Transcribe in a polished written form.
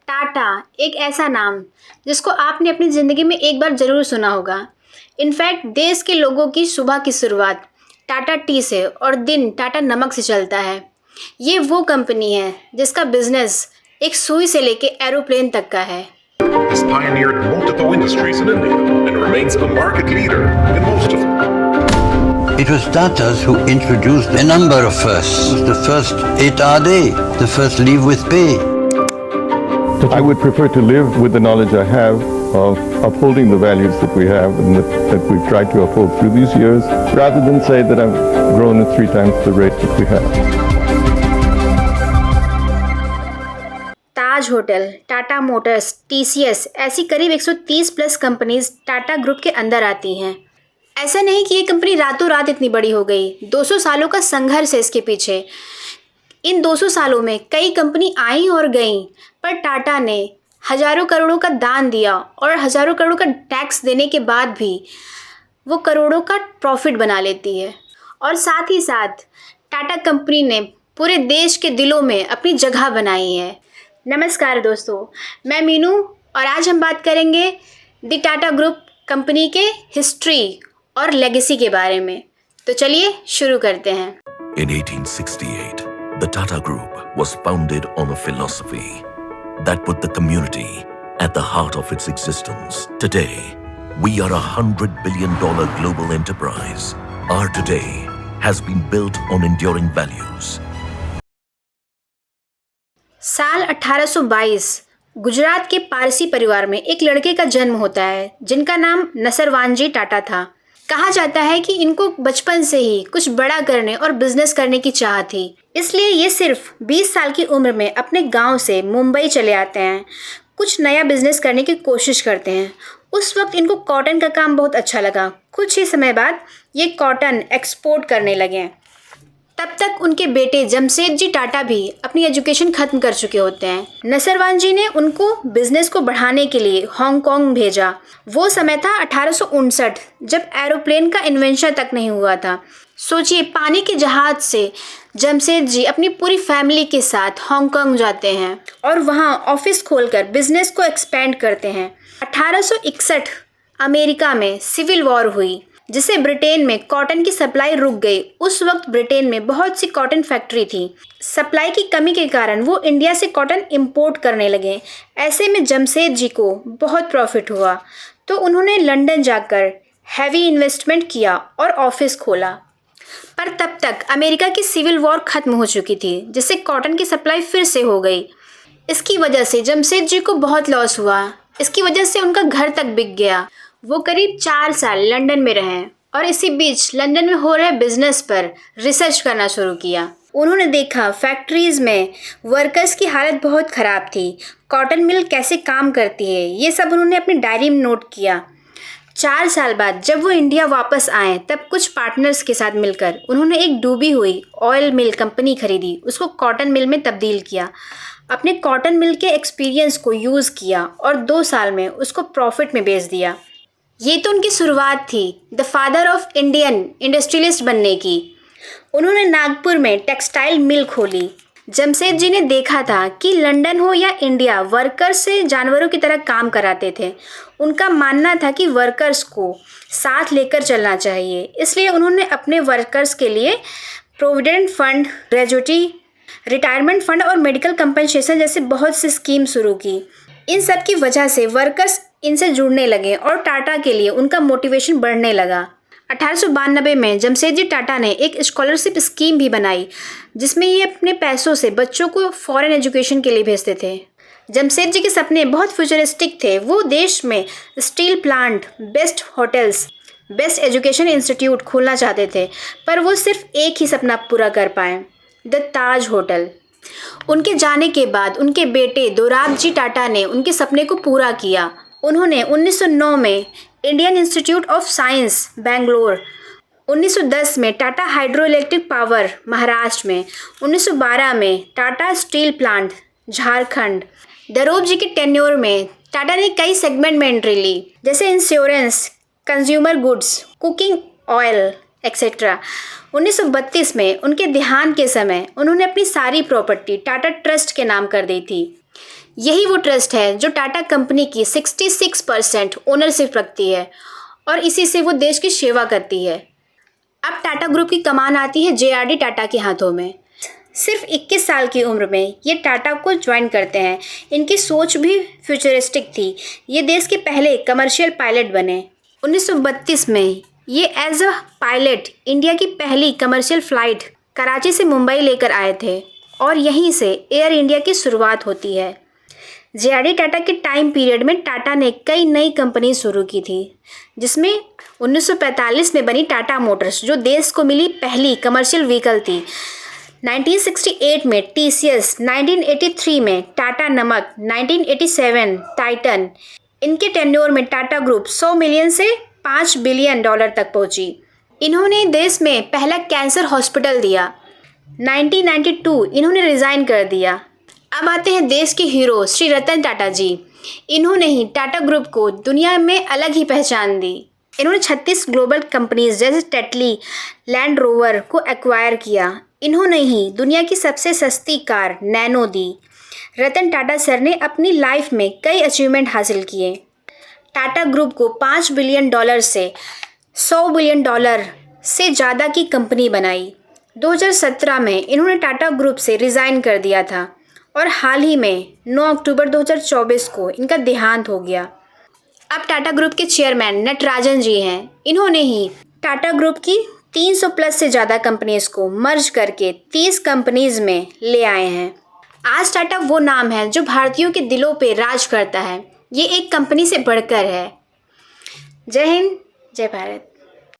टाटा एक ऐसा नाम जिसको आपने अपनी ज़िंदगी में एक बार ज़रूर सुना होगा। इनफैक्ट देश के लोगों की सुबह की शुरुआत टाटा टी से और दिन टाटा नमक से चलता है। ये वो कंपनी है जिसका बिजनेस एक सुई से लेके एरोप्लेन तक का है। Has pioneered multiple industries in India and remains a market leader in most of them. It was Tatas who introduced a number of firsts. The first 8-hour day, the first leave with pay. I would prefer to live with the knowledge I have of upholding the values that we have and that we've tried to uphold through these years, rather than say that I've grown at 3 times the rate that we have. Taj hotel, Tata Motors, TCS ऐसी करीब 130 plus companies Tata group के अंदर आती हैं। ऐसा नहीं कि ये कंपनी रातों रात इतनी बड़ी हो गई। 200 सालों का संघर्ष है इसके पीछे। इन 200 सालों में कई कंपनी आई और गईं, पर टाटा ने हजारों करोड़ों का दान दिया और हजारों करोड़ों का टैक्स देने के बाद भी वो करोड़ों का प्रॉफिट बना लेती है। और साथ ही साथ टाटा कंपनी ने पूरे देश के दिलों में अपनी जगह बनाई है। नमस्कार दोस्तों, मैं मीनू और आज हम बात करेंगे द टाटा ग्रुप कंपनी के हिस्ट्री और लेगेसी के बारे में। तो चलिए शुरू करते हैं। In 1868, the Tata Group was founded on a philosophy that put the community at the heart of its existence. Today, we are $100 billion global enterprise. Our today has been built on enduring values. साल 1822 गुजरात के पारसी परिवार में एक लड़के का जन्म होता है जिनका नाम नसरवानजी टाटा था। कहा जाता है कि इनको बचपन से ही कुछ बड़ा करने और बिजनेस करने की चाह थी, इसलिए ये सिर्फ 20 साल की उम्र में अपने गांव से मुंबई चले आते हैं। कुछ नया बिजनेस करने की कोशिश करते हैं। उस वक्त इनको कॉटन का काम बहुत अच्छा लगा। कुछ ही समय बाद ये कॉटन एक्सपोर्ट करने लगे। तब तक उनके बेटे जमशेद जी टाटा भी अपनी एजुकेशन ख़त्म कर चुके होते हैं। नसरवान जी ने उनको बिजनेस को बढ़ाने के लिए हांगकांग भेजा। वो समय था 1859, जब एरोप्लेन का इन्वेंशन तक नहीं हुआ था। सोचिए, पानी के जहाज़ से जमशेद जी अपनी पूरी फैमिली के साथ हांगकांग जाते हैं और वहाँ ऑफिस खोलकर बिजनेस को एक्सपेंड करते हैं। 1861 अमेरिका में सिविल वॉर हुई, जिससे ब्रिटेन में कॉटन की सप्लाई रुक गई। उस वक्त ब्रिटेन में बहुत सी कॉटन फैक्ट्री थी। सप्लाई की कमी के कारण वो इंडिया से कॉटन इंपोर्ट करने लगे। ऐसे में जमशेद जी को बहुत प्रॉफिट हुआ, तो उन्होंने लंदन जाकर हैवी इन्वेस्टमेंट किया और ऑफिस खोला। पर तब तक अमेरिका की सिविल वॉर ख़त्म हो चुकी थी, जिससे कॉटन की सप्लाई फिर से हो गई। इसकी वजह से जमशेद जी को बहुत लॉस हुआ। इसकी वजह से उनका घर तक बिक गया। वो करीब 4 साल लंदन में रहे और इसी बीच लंदन में हो रहे बिजनेस पर रिसर्च करना शुरू किया। उन्होंने देखा फैक्ट्रीज़ में वर्कर्स की हालत बहुत ख़राब थी, कॉटन मिल कैसे काम करती है, ये सब उन्होंने अपनी डायरी में नोट किया। 4 साल बाद जब वो इंडिया वापस आए, तब कुछ पार्टनर्स के साथ मिलकर उन्होंने एक डूबी हुई ऑयल मिल कंपनी खरीदी, उसको कॉटन मिल में तब्दील किया। अपने कॉटन मिल के एक्सपीरियंस को यूज़ किया और 2 साल में उसको प्रॉफिट में बेच दिया। ये तो उनकी शुरुआत थी the father of Indian industrialist बनने की। उन्होंने नागपुर में टेक्सटाइल मिल खोली। जमशेद जी ने देखा था कि लंदन हो या इंडिया, वर्कर्स से जानवरों की तरह काम कराते थे। उनका मानना था कि वर्कर्स को साथ लेकर चलना चाहिए, इसलिए उन्होंने अपने वर्कर्स के लिए provident fund, gratuity, retirement fund और मेडिकल कंपनसेशन जैसे बहुत सी स्कीम शुरू की। इन सब की वजह से वर्कर्स इनसे जुड़ने लगे और टाटा के लिए उनका मोटिवेशन बढ़ने लगा। 1892 में जमशेद जी टाटा ने एक स्कॉलरशिप स्कीम भी बनाई, जिसमें ये अपने पैसों से बच्चों को फॉरेन एजुकेशन के लिए भेजते थे। जमशेद जी के सपने बहुत फ्यूचरिस्टिक थे। वो देश में steel plant, best hotels, best education institute खोलना चाहते थे, पर वो सिर्फ एक ही सपना पूरा कर पाए, द ताज होटल। उनके जाने के बाद उनके बेटे दोराब जी टाटा ने उनके सपने को पूरा किया। उन्होंने 1909 में Indian institute of science Bangalore, 1910 में Tata hydro electric power Maharashtra में, 1912 में टाटा स्टील प्लांट झारखंड। दरोब जी के टेन्योर में टाटा ने कई सेगमेंट में एंट्री ली, जैसे insurance, consumer goods, cooking oil etcetera. 1932 में उनके देहांत के समय उन्होंने अपनी सारी प्रॉपर्टी टाटा ट्रस्ट के नाम कर दी थी। यही वो ट्रस्ट है जो टाटा कंपनी की 66% ओनरशिप रखती है और इसी से वो देश की सेवा करती है। अब टाटा ग्रुप की कमान आती है JRD टाटा के हाथों में। सिर्फ 21 साल की उम्र में ये टाटा को ज्वाइन करते हैं। इनकी सोच भी फ्यूचरिस्टिक थी। ये देश के पहले कमर्शियल पायलट बने। 1932 में ये एज अ पायलट इंडिया की पहली कमर्शियल फ़्लाइट कराची से मुंबई लेकर आए थे और यहीं से एयर इंडिया की शुरुआत होती है। JRD टाटा के टाइम पीरियड में टाटा ने कई नई कंपनी शुरू की थी, जिसमें 1945 में बनी टाटा मोटर्स जो देश को मिली पहली कमर्शियल व्हीकल थी। 1968 में TCS, 1983 में टाटा नमक, 1987 टाइटन। इनके टेन्योर में टाटा ग्रुप 100 मिलियन से $5 बिलियन तक पहुंची। इन्होंने देश में पहला कैंसर हॉस्पिटल दिया। 1992 इन्होंने रिज़ाइन कर दिया। अब आते हैं देश के हीरो श्री रतन टाटा जी। इन्होंने ही टाटा ग्रुप को दुनिया में अलग ही पहचान दी। इन्होंने 36 ग्लोबल कंपनीज जैसे टेटली, लैंड रोवर को एक्वायर किया। इन्होंने ही दुनिया की सबसे सस्ती कार नैनो दी। रतन टाटा सर ने अपनी लाइफ में कई अचीवमेंट हासिल किए। टाटा ग्रुप को $5 बिलियन से $100 बिलियन से ज़्यादा की कंपनी बनाई। 2017 में इन्होंने टाटा ग्रुप से रिज़ाइन कर दिया था और हाल ही में 9 अक्टूबर 2024 को इनका देहांत हो गया। अब टाटा ग्रुप के चेयरमैन नटराजन जी हैं। इन्होंने ही टाटा ग्रुप की 300 प्लस से ज़्यादा कंपनीज़ को मर्ज करके 30 कंपनीज़ में ले आए हैं। आज टाटा वो नाम है जो भारतीयों के दिलों पे राज करता है। ये एक कंपनी से बढ़कर है। जय हिंद, जय भारत।